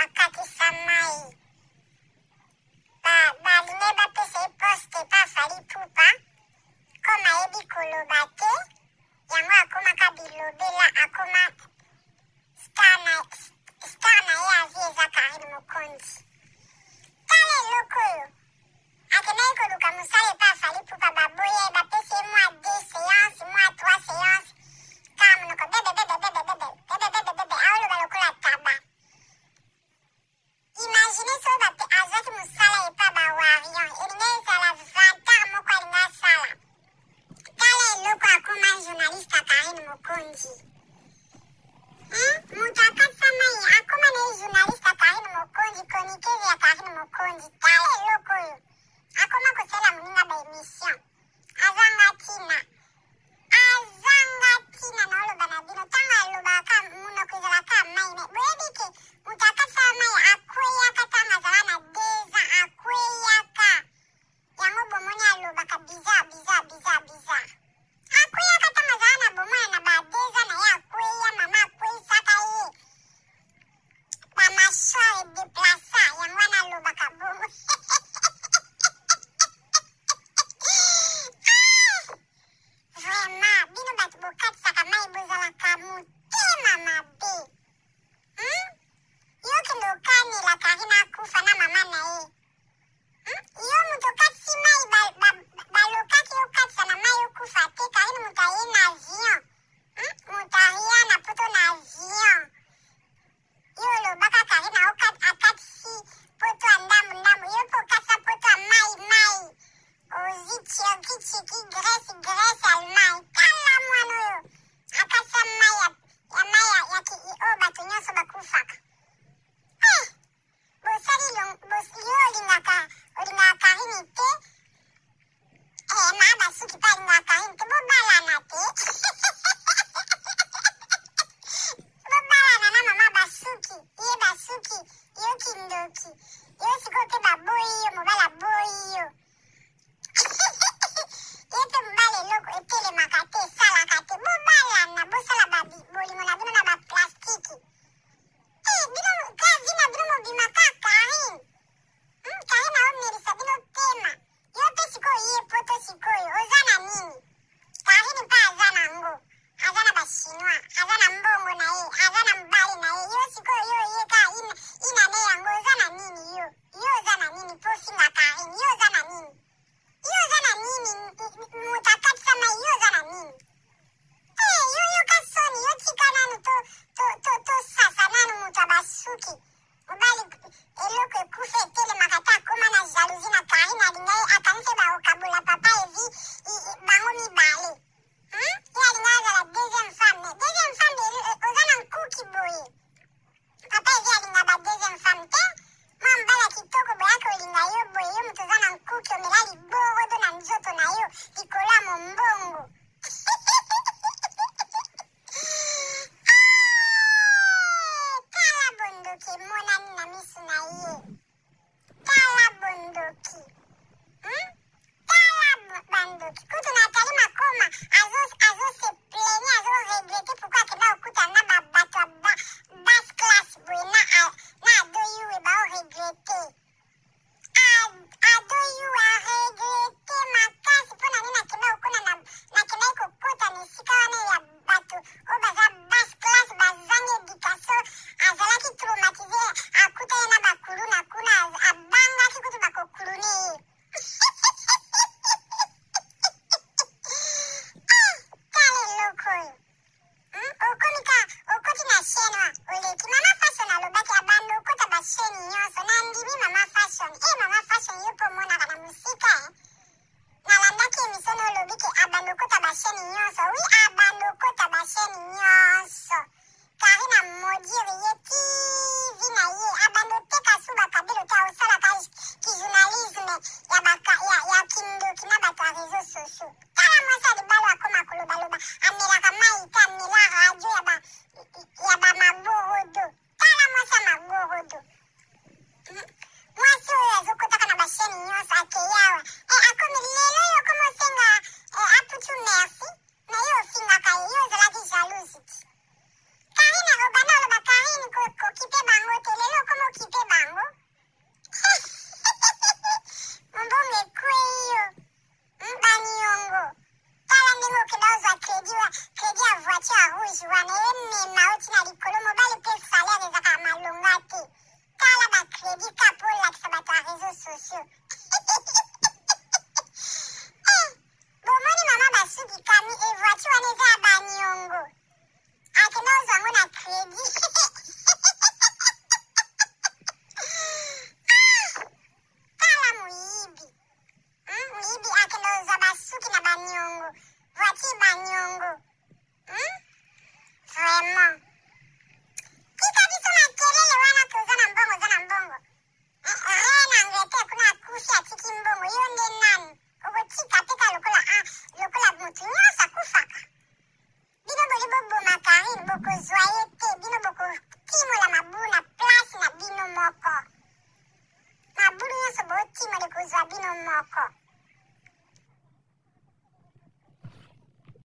bakati samai. Baline bapesa poste pa fali pupa. Koma ebi kolobate. Yango akoma kabilobela akoma star na ye avi eza Karine Mokonzi. Tala eloko oyo. Akenei koluka mosala pa fali pupa baboye bapesa mwa 2 séances, mwa 3 séances. Kaka monoko bebe aoloba lokola taba. Imagine so azwaki mosala epa bawarion elingi ezala 20 ans moko alingi asala. Tala eloko akoma journaliste ya Karine Mokonzi. Moto akasama ye akoma na ye journaliste ya Karine Mokonzi, chroniqueuse ya Karine Mokonzi. Tala eloko oyo akoma kosala moninga ba émission. Azanga tina na oloba na bino ntango alobaka monoko ezalaka mai me boyebi ke moto akasama ye akweyaka ntango azala na 2 ans akweyaka. Yango bomoni alobaka bizarre. Akweyaka ntango azala na bomona na ba 2 ans na ye akweya mama akweyisaka ye. Bamashore deplasa yango wana alobaka bomo. Vraiment, bino bato bokatisaka mai bozalaka motema mabe. Yo kende okanela Karine akufa na mama na ye. Yo moto okatisi mai balokaki okatisa na mai okufa te. Karine moto aye na avion. Moto aria na poto na avion. Yo olobaka Karine akatisi poto ya ndambu. Yo mpo okatisa poto ya mai. Ozi Tchiki, Grèce, Allemagne. Tala mwana oyo akasa mai ya bato nyonso bakufaka. Bosali yo moko.